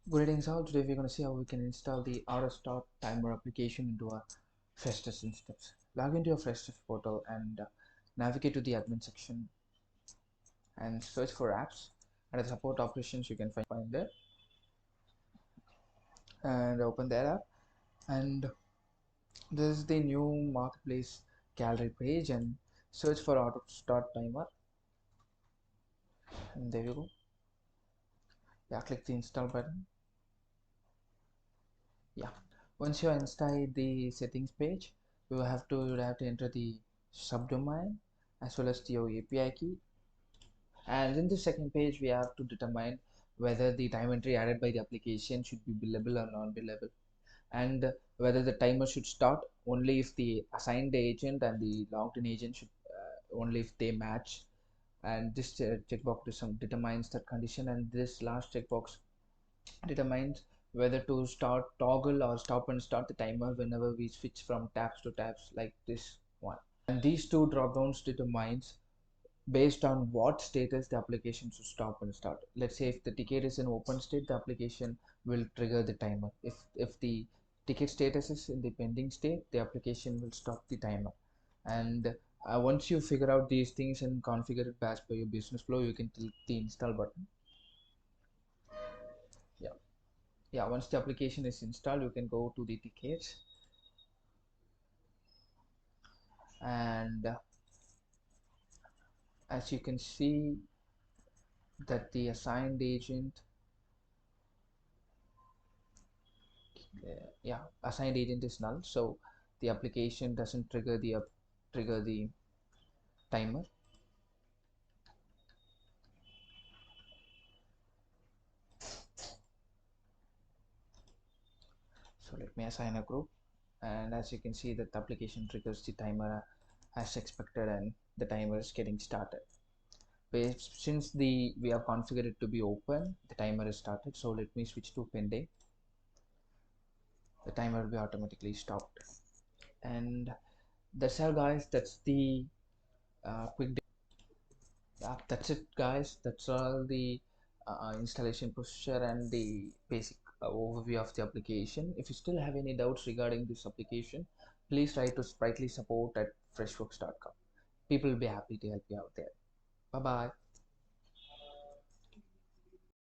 Greetings all. Today we're going to see how we can install the auto start timer application into our Freshdesk instance. Log into your Freshdesk portal and navigate to the admin section and search for apps. Under the support operations, you can find there and open that app. And this is the new marketplace gallery page, and search for auto start timer. And there you go. Yeah, click the install button. Yeah, once you're inside the settings page, you have to enter the subdomain as well as your API key. And in the second page, we have to determine whether the time entry added by the application should be billable or non-billable, and whether the timer should start only if the assigned agent and the logged in agent should only if they match. And this checkbox determines that condition, and this last checkbox determines whether to start toggle or stop and start the timer whenever we switch from tabs to tabs, like this one. And these two drop downs determines based on what status the application should stop and start. Let's say if the ticket is in open state, the application will trigger the timer. If the ticket status is in the pending state, the application will stop the timer. And once you figure out these things and configure it as per your business flow, you can click the install button. Yeah, yeah, once the application is installed, you can go to the tickets, and as you can see that the assigned agent, yeah, assigned agent is null, so the application doesn't trigger the timer. So let me assign a group, and as you can see that the application triggers the timer as expected, and the timer is getting started. But since we have configured it to be open, the timer is started. So let me switch to pending. The timer will be automatically stopped. And that's all, guys. That's the quick. That's it, guys. That's all the installation procedure and the basic overview of the application. If you still have any doubts regarding this application, please write to Spritely support at freshworks.com. People will be happy to help you out there. Bye bye.